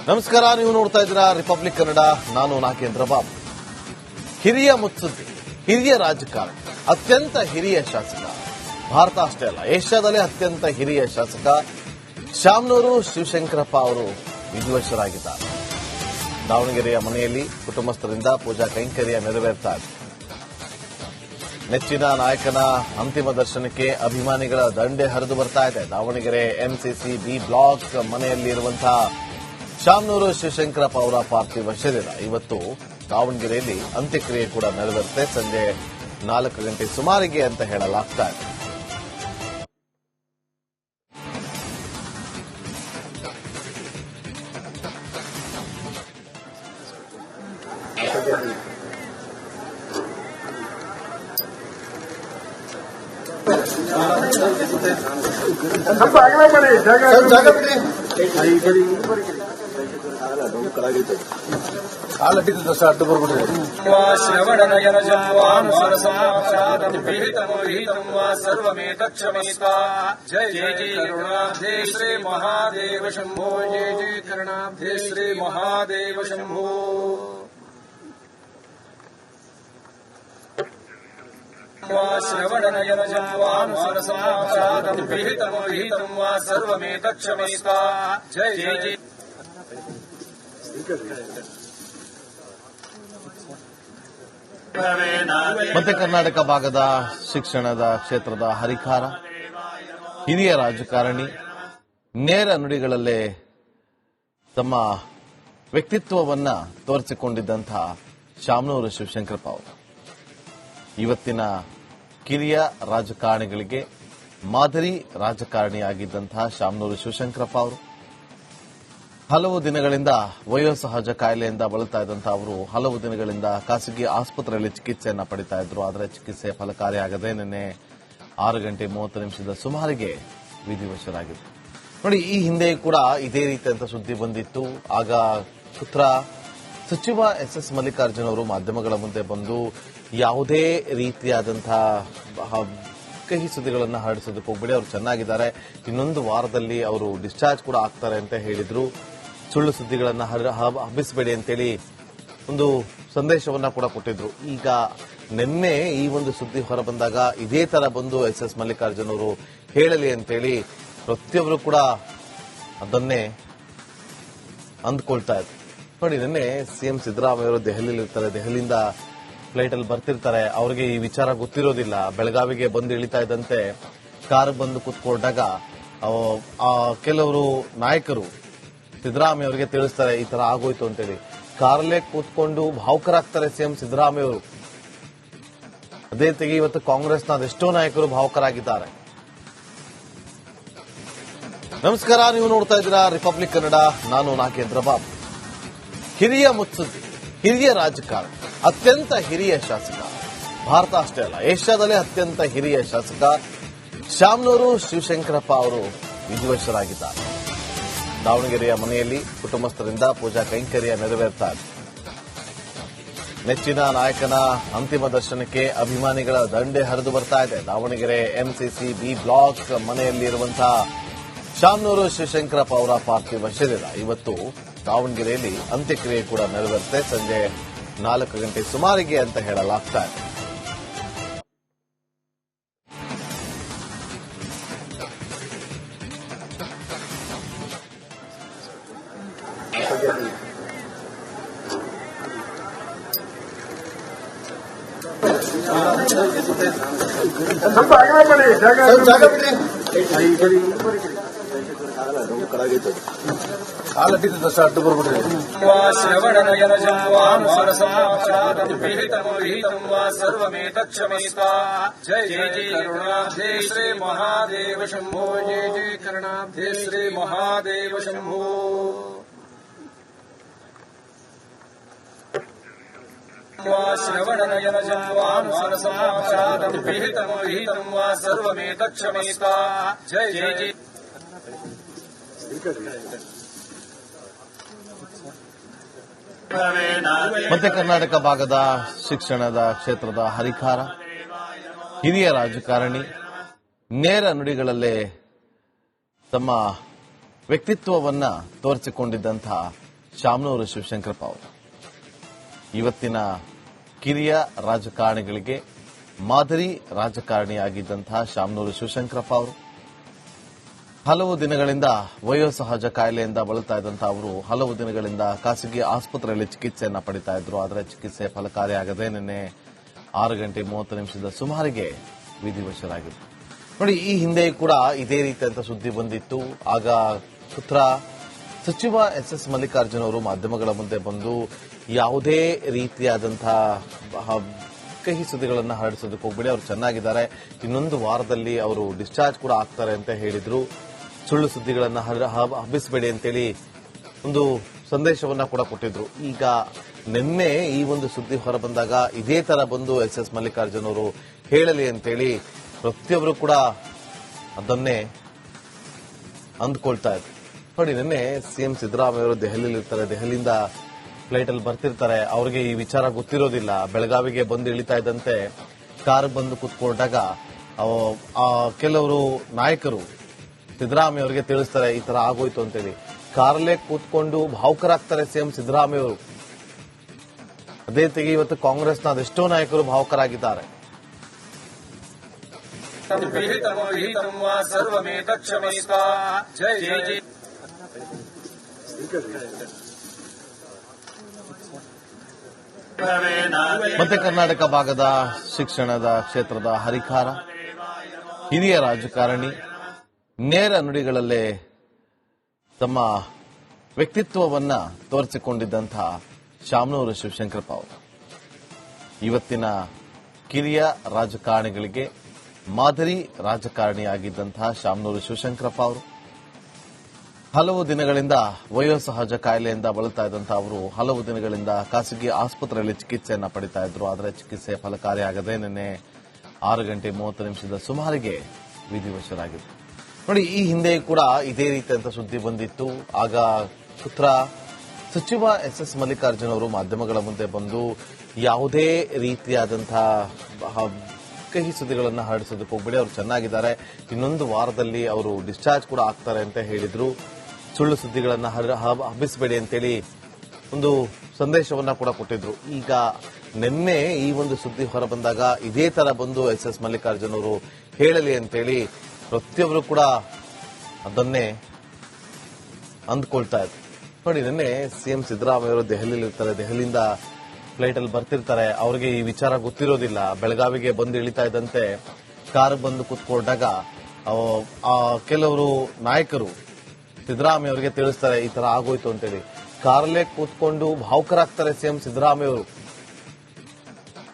ನಮಸ್ಕಾರ, ನೀವು ನೋಡ್ತಾ ಇದ್ದೀರಾ ರಿಪಬ್ಲಿಕ್ ಕನ್ನಡ. ನಾನು ನಾಗೇಂದ್ರ ಬಾಬು. ಹಿರಿಯ ಮುತ್ಸದ್ದಿ, ಹಿರಿಯ ರಾಜಕಾರಣಿ, ಅತ್ಯಂತ ಹಿರಿಯ ಶಾಸಕ, ಭಾರತ ಅಷ್ಟೇ ಅಲ್ಲ ಏಷ್ಯಾದಲ್ಲೇ ಅತ್ಯಂತ ಹಿರಿಯ ಶಾಸಕ ಶಾಮನೂರು ಶಿವಶಂಕರಪ್ಪ ಅವರು ವಿಧಿವಶರಾಗಿದ್ದಾರೆ. ದಾವಣಗೆರೆಯ ಮನೆಯಲ್ಲಿ ಕುಟುಂಬಸ್ಥರಿಂದ ಪೂಜಾ ಕೈಂಕರ್ಯ ನೆರವೇರ್ತಾ ಇದೆ. ನೆಚ್ಚಿನ ನಾಯಕನ ಅಂತಿಮ ದರ್ಶನಕ್ಕೆ ಅಭಿಮಾನಿಗಳ ದಂಡೆ ಹರಿದು ಬರ್ತಾ ಇದೆ. ದಾವಣಗೆರೆ ಎಂಸಿಸಿ ಬಿ ಬ್ಲಾಕ್ ಮನೆಯಲ್ಲಿರುವಂತಹ ಶಾಮನೂರು ಶಿವಶಂಕರಪ್ಪ ಅವರ ಪಾರ್ಥಿವ ಶರೀರ ಇವತ್ತು ದಾವಣಗೆರೆಯಲ್ಲಿ ಅಂತ್ಯಕ್ರಿಯೆ ಕೂಡ ನೆರವೇರುತ್ತೆ. ಸಂಜೆ 4 ಗಂಟೆ ಸುಮಾರಿಗೆ ಅಂತ ಹೇಳಲಾಗ್ತಾ ಇದೆ. जय जय करुणाब्धे श्री महादेव शंभो, जय जय करुणाब्धे श्री महादेव शंभो. श्रवणनयन जन्वानुसरसाक्षादं वा सर्वमेतक्षमेस्ता. जय जय जय. ಮಧ್ಯ ಕರ್ನಾಟಕ ಭಾಗದ ಶಿಕ್ಷಣದ ಕ್ಷೇತ್ರದ ಹರಿಕಾರ, ಹಿರಿಯ ರಾಜಕಾರಣಿ, ನೇರ ನುಡಿಗಳಲ್ಲೇ ತಮ್ಮ ವ್ಯಕ್ತಿತ್ವವನ್ನ ತೋರಿಸಿಕೊಂಡಿದ್ದಂತಹ ಶಾಮನೂರು ಶಿವಶಂಕರಪ್ಪ ಅವರು ಇವತ್ತಿನ ಕಿರಿಯ ರಾಜಕಾರಣಿಗಳಿಗೆ ಮಾದರಿ ರಾಜಕಾರಣಿಯಾಗಿದ್ದಂತಹ ಶಾಮನೂರು ಶಿವಶಂಕರಪ್ಪ ಅವರು ಹಲವು ದಿನಗಳಿಂದ ವಯೋಸಹಜ ಕಾಯಿಲೆಯಿಂದ ಬಳಲ್ತಾ ಇದ್ದಂತಹ ಅವರು ಹಲವು ದಿನಗಳಿಂದ ಖಾಸಗಿ ಆಸ್ಪತ್ರೆಯಲ್ಲಿ ಚಿಕಿತ್ಸೆಯನ್ನ ಪಡಿತಾ ಇದ್ರು. ಆದರೆ ಚಿಕಿತ್ಸೆ ಫಲಕಾರಿಯಾಗದೆ ನಿನ್ನೆ 6:30 ಸುಮಾರಿಗೆ ವಿಧಿವಶರಾಗಿದ್ರು. ನೋಡಿ, ಈ ಹಿಂದೆ ಕೂಡ ಇದೇ ರೀತಿಯಂತ ಸುದ್ದಿ ಬಂದಿತ್ತು. ಆಗ ಪುತ್ರ ಸಚಿವ ಎಸ್ ಮಲ್ಲಿಕಾರ್ಜುನ್ ಅವರು ಮಾಧ್ಯಮಗಳ ಮುಂದೆ ಬಂದು ಯಾವುದೇ ರೀತಿಯಾದಂತಹ ಕಹಿ ಸುದ್ದಿಗಳನ್ನು ಹರಡಿಸೋದಕ್ಕೆ ಹೋಗ್ಬೇಡಿ, ಅವರು ಚೆನ್ನಾಗಿದ್ದಾರೆ, ಇನ್ನೊಂದು ವಾರದಲ್ಲಿ ಅವರು ಡಿಸ್ಚಾರ್ಜ್ ಕೂಡ ಆಗ್ತಾರೆ ಅಂತ ಹೇಳಿದ್ರು. ಸುಳ್ಳು ಸುದ್ದಿಗಳನ್ನು ಹಬ್ಬಿಸಬೇಡಿ ಅಂತೇಳಿ ಒಂದು ಸಂದೇಶವನ್ನ ಕೂಡ ಕೊಟ್ಟಿದ್ರು. ಈಗ ನಿನ್ನೆ ಈ ಒಂದು ಸುದ್ದಿ ಹೊರಬಂದಾಗ ಇದೇ ತರ ಬಂದು ಎಸ್ ಮಲ್ಲಿಕಾರ್ಜುನ್ ಅವರು ಹೇಳಲಿ ಅಂತೇಳಿ ಪ್ರತಿಯೊಬ್ಬರು ಕೂಡ ಅದನ್ನೇ ಅಂದ್ಕೊಳ್ತಾ ಇದ್ರು. ನೋಡಿ, ನಿನ್ನೆ ಸಿಎಂ ಸಿದ್ದರಾಮಯ್ಯ ಅವರು ದೆಹಲಿಯಲ್ಲಿರ್ತಾರೆ, ದೆಹಲಿಯಿಂದ ಫ್ಲೈಟ್ ಅಲ್ಲಿ ಬರ್ತಿರ್ತಾರೆ. ಅವರಿಗೆ ಈ ವಿಚಾರ ಗೊತ್ತಿರೋದಿಲ್ಲ. ಬೆಳಗಾವಿಗೆ ಬಂದು ಇಳಿತಾ ಇದ್ದಂತೆ ಕಾರ್ ಬಂದು ಕೂತ್ಕೊಂಡಾಗ ಕೆಲವರು ನಾಯಕರು ಸಿದ್ದರಾಮಯ್ಯ ಅವರಿಗೆ ತಿಳಿಸ್ತಾರೆ ಈ ತರ ಆಗೋಯ್ತು ಅಂತೇಳಿ. ಕಾರಲ್ಲೇ ಕೂತ್ಕೊಂಡು ಭಾವುಕರಾಗ್ತಾರೆ ಸಿಎಂ ಸಿದ್ದರಾಮಯ್ಯ ಅವರು. ಅದೇ ರೀತಿಯಾಗಿ ಇವತ್ತು ಕಾಂಗ್ರೆಸ್ನ ಅದೆಷ್ಟೋ ನಾಯಕರು ಭಾವುಕರಾಗಿದ್ದಾರೆ. ನಮಸ್ಕಾರ, ನೀವು ನೋಡ್ತಾ ಇದ್ದೀರಾ ರಿಪಬ್ಲಿಕ್ ಕನ್ನಡ. ನಾನು ನಾಗೇಂದ್ರ ಬಾಬು. ಹಿರಿಯ ಮುತ್ಸದ್ದಿ, ಹಿರಿಯ ರಾಜಕಾರಣಿ, ಅತ್ಯಂತ ಹಿರಿಯ ಶಾಸಕ, ಭಾರತ ಅಷ್ಟೇ ಅಲ್ಲ ಏಷ್ಯಾದಲ್ಲೇ ಅತ್ಯಂತ ಹಿರಿಯ ಶಾಸಕ ಶಾಮನೂರು ಶಿವಶಂಕರಪ್ಪ ಅವರು ವಿಧಿವಶರಾಗಿದ್ದಾರೆ. ದಾವಣಗೆರೆಯ ಮನೆಯಲ್ಲಿ ಕುಟುಂಬಸ್ಥರಿಂದ ಪೂಜಾ ಕೈಂಕರ್ಯ ನೆರವೇರ್ತಾ ಇದೆ. ನೆಚ್ಚಿನ ನಾಯಕನ ಅಂತಿಮ ದರ್ಶನಕ್ಕೆ ಅಭಿಮಾನಿಗಳ ದಂಡೆ ಹರಿದು ಬರ್ತಾ ಇದೆ. ದಾವಣಗೆರೆ ಎಂಸಿಸಿ ಬಿ ಬ್ಲಾಕ್ ಮನೆಯಲ್ಲಿರುವಂತಹ ಶಾಮನೂರು ಶಿವಶಂಕರಪ್ಪ ಅವರ ಪಾರ್ಥಿವ ಶರೀರ ಇವತ್ತು ದಾವಣಗೆರೆಯಲ್ಲಿ ಅಂತ್ಯಕ್ರಿಯೆ ಕೂಡ ನೆರವೇರುತ್ತೆ. ಸಂಜೆ 4 ಗಂಟೆ ಸುಮಾರಿಗೆ ಅಂತ ಹೇಳಲಾಗ್ತಾ ಇದೆ. श्रवणनयन जन्वानुसरसाक्षादं वा सर्वमेतक्षमेस्ता. जय जय करुणाब्धे श्री महादेव शंभो, जय जय करुणाब्धे श्री महादेव शंभो. श्रवणनयन जन्वानुसरसाक्षादं वा सर्वमेतक्षमेस्ता. जय जय जय. ಮಧ್ಯ ಕರ್ನಾಟಕ ಭಾಗದ ಶಿಕ್ಷಣದ ಕ್ಷೇತ್ರದ ಹರಿಕಾರ, ಹಿರಿಯ ರಾಜಕಾರಣಿ, ನೇರ ನುಡಿಗಳಲ್ಲೇ ತಮ್ಮ ವ್ಯಕ್ತಿತ್ವವನ್ನ ತೋರಿಸಿಕೊಂಡಿದ್ದಂತಹ ಶಾಮನೂರು ಶಿವಶಂಕರಪ್ಪ ಅವರು. ಇವತ್ತಿನ ಕಿರಿಯ ರಾಜಕಾರಣಿಗಳಿಗೆ ಮಾದರಿ ರಾಜಕಾರಣಿಯಾಗಿದ್ದಂತಹ ಶಾಮನೂರು ಶಿವಶಂಕರಪ್ಪ ಅವರು ಹಲವು ದಿನಗಳಿಂದ ವಯೋಸಹಜ ಕಾಯಿಲೆಯಿಂದ ಬಳಲ್ತಾ ಇದ್ದಂತಹ ಅವರು ಹಲವು ದಿನಗಳಿಂದ ಖಾಸಗಿ ಆಸ್ಪತ್ರೆಯಲ್ಲಿ ಚಿಕಿತ್ಸೆಯನ್ನ ಪಡಿತಾ ಇದ್ರು. ಆದರೆ ಚಿಕಿತ್ಸೆ ಫಲಕಾರಿಯಾಗದೆ ನಿನ್ನೆ 6:30 ಸುಮಾರಿಗೆ ವಿಧಿವಶರಾಗಿದ್ರು. ನೋಡಿ, ಈ ಹಿಂದೆ ಕೂಡ ಇದೇ ರೀತಿಯಂತ ಸುದ್ದಿ ಬಂದಿತ್ತು. ಆಗ ಪುತ್ರ ಸಚಿವ ಎಸ್ ಮಲ್ಲಿಕಾರ್ಜುನ್ ಅವರು ಮಾಧ್ಯಮಗಳ ಮುಂದೆ ಬಂದು ಯಾವುದೇ ರೀತಿಯಾದಂತಹ ಕಹಿ ಸುದ್ದಿಗಳನ್ನು ಹರಡಿಸೋದಕ್ಕೆ ಹೋಗ್ಬೇಡಿ, ಅವರು ಚೆನ್ನಾಗಿದ್ದಾರೆ, ಇನ್ನೊಂದು ವಾರದಲ್ಲಿ ಅವರು ಡಿಸ್ಚಾರ್ಜ್ ಕೂಡ ಆಗ್ತಾರೆ ಅಂತ ಹೇಳಿದ್ರು. ಸುಳ್ಳು ಸುದ್ದಿಗಳನ್ನು ಹಬ್ಬಿಸಬೇಡಿ ಅಂತೇಳಿ ಒಂದು ಸಂದೇಶವನ್ನ ಕೂಡ ಕೊಟ್ಟಿದ್ರು. ಈಗ ನಿನ್ನೆ ಈ ಒಂದು ಸುದ್ದಿ ಹೊರಬಂದಾಗ ಇದೇ ತರ ಬಂದು ಎಸ್ ಮಲ್ಲಿಕಾರ್ಜುನ್ ಅವರು ಹೇಳಲಿ ಅಂತೇಳಿ ಪ್ರತಿಯೊಬ್ಬರು ಕೂಡ ಅದನ್ನೇ ಅಂದ್ಕೊಳ್ತಾ ಇದ್ರು. ನೋಡಿ, ನಿನ್ನೆ ಸಿಎಂ ಸಿದ್ದರಾಮಯ್ಯ ಅವರು ದೆಹಲಿಯಲ್ಲಿ ಇರ್ತಾರೆ, ದೆಹಲಿಯಿಂದ ಫ್ಲೈಟ್ ಅಲ್ಲಿ ಬರ್ತಿರ್ತಾರೆ. ಅವರಿಗೆ ಈ ವಿಚಾರ ಗೊತ್ತಿರೋದಿಲ್ಲ. ಬೆಳಗಾವಿಗೆ ಬಂದು ಇಳಿತಾ ಇದ್ದಂತೆ ಕಾರ್ ಬಂದು ಕೂತ್ಕೊಂಡಾಗ ಕೆಲವರು ನಾಯಕರು ಸಿದ್ದರಾಮಯ್ಯ ಅವರಿಗೆ ತಿಳಿಸ್ತಾರೆ ಈ ತರ ಆಗೋಯ್ತು ಅಂತೇಳಿ. ಕಾರಲ್ಲೇ ಕೂತ್ಕೊಂಡು ಭಾವುಕರಾಗ್ತಾರೆ ಸಿಎಂ ಸಿದ್ದರಾಮಯ್ಯ ಅವರು. ಅದೇ ತೆಗೆ ಇವತ್ತು ಕಾಂಗ್ರೆಸ್ನ ಅದೆಷ್ಟೋ ನಾಯಕರು ಭಾವುಕರಾಗಿದ್ದಾರೆ. ಮಧ್ಯ ಕರ್ನಾಟಕ ಭಾಗದ ಶಿಕ್ಷಣದ ಕ್ಷೇತ್ರದ ಹರಿಕಾರ, ಹಿರಿಯ ರಾಜಕಾರಣಿ, ನೇರ ನುಡಿಗಳಲ್ಲೇ ತಮ್ಮ ವ್ಯಕ್ತಿತ್ವವನ್ನ ತೋರಿಸಿಕೊಂಡಿದ್ದಂತಹ ಶಾಮನೂರು ಶಿವಶಂಕರಪ್ಪ ಅವರು ಇವತ್ತಿನ ಕಿರಿಯ ರಾಜಕಾರಣಿಗಳಿಗೆ ಮಾದರಿ ರಾಜಕಾರಣಿಯಾಗಿದ್ದಂತಹ ಶಾಮನೂರು ಶಿವಶಂಕರಪ್ಪ ಅವರು ಹಲವು ದಿನಗಳಿಂದ ವಯೋಸಹಜ ಕಾಯಿಲೆಯಿಂದ ಬಳಲ್ತಾ ಇದ್ದಂತಹ ಅವರು ಹಲವು ದಿನಗಳಿಂದ ಖಾಸಗಿ ಆಸ್ಪತ್ರೆಯಲ್ಲಿ ಚಿಕಿತ್ಸೆಯನ್ನ ಪಡಿತಾ ಇದ್ರು. ಆದರೆ ಚಿಕಿತ್ಸೆ ಫಲಕಾರಿಯಾಗದೆ ನಿನ್ನೆ 6:30 ಸುಮಾರಿಗೆ ವಿಧಿವಶರಾಗಿದ್ರು. ನೋಡಿ, ಈ ಹಿಂದೆ ಕೂಡ ಇದೇ ರೀತಿಯಂತ ಸುದ್ದಿ ಬಂದಿತ್ತು. ಆಗ ಪುತ್ರ ಸಚಿವ ಎಸ್ ಮಲ್ಲಿಕಾರ್ಜುನ್ ಅವರು ಮಾಧ್ಯಮಗಳ ಮುಂದೆ ಬಂದು ಯಾವುದೇ ರೀತಿಯಾದಂತಹ ಕಹಿ ಸುದ್ದಿಗಳನ್ನು ಹರಡಿಸೋದಕ್ಕೆ ಹೋಗ್ಬೇಡಿ, ಅವರು ಚೆನ್ನಾಗಿದ್ದಾರೆ, ಇನ್ನೊಂದು ವಾರದಲ್ಲಿ ಅವರು ಡಿಸ್ಚಾರ್ಜ್ ಕೂಡ ಆಗ್ತಾರೆ ಅಂತ ಹೇಳಿದ್ರು. ಸುಳ್ಳು ಸುದ್ದಿಗಳನ್ನು ಹಬ್ಬಿಸಬೇಡಿ ಅಂತೇಳಿ ಒಂದು ಸಂದೇಶವನ್ನ ಕೂಡ ಕೊಟ್ಟಿದ್ರು. ಈಗ ನಿನ್ನೆ ಈ ಒಂದು ಸುದ್ದಿ ಹೊರಬಂದಾಗ ಇದೇ ತರ ಬಂದು ಎಸ್ ಮಲ್ಲಿಕಾರ್ಜುನ್ ಅವರು ಹೇಳಲಿ ಅಂತೇಳಿ ಪ್ರತಿಯೊಬ್ಬರು ಕೂಡ ಅದನ್ನೇ ಅಂದ್ಕೊಳ್ತಾ ಇದ್ರು. ನೋಡಿ, ನಿನ್ನೆ ಸಿಎಂ ಸಿದ್ದರಾಮಯ್ಯ ಅವರು ದೆಹಲಿಯಲ್ಲಿ ಇರ್ತಾರೆ, ದೆಹಲಿಯಿಂದ ಫ್ಲೈಟ್ ಅಲ್ಲಿ ಬರ್ತಿರ್ತಾರೆ. ಅವರಿಗೆ ಈ ವಿಚಾರ ಗೊತ್ತಿರೋದಿಲ್ಲ. ಬೆಳಗಾವಿಗೆ ಬಂದು ಇಳಿತಾ ಇದ್ದಂತೆ ಕಾರ್ ಬಂದು ಕೂತ್ಕೊಂಡಾಗ ಕೆಲವರು ನಾಯಕರು ಸಿದ್ದರಾಮಯ್ಯ ಅವರಿಗೆ ತಿಳಿಸ್ತಾರೆ ಈ ತರ ಆಗೋಯ್ತು ಅಂತೇಳಿ. ಕಾರಲ್ಲೇ ಕೂತ್ಕೊಂಡು ಭಾವುಕರಾಗ್ತಾರೆ ಸಿಎಂ ಸಿದ್ದರಾಮಯ್ಯ ಅವರು.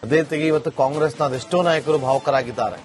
ಅದೇ ತೆಗೆ ಇವತ್ತು ಕಾಂಗ್ರೆಸ್ನ ಅದೆಷ್ಟೋ ನಾಯಕರು ಭಾವುಕರಾಗಿದ್ದಾರೆ.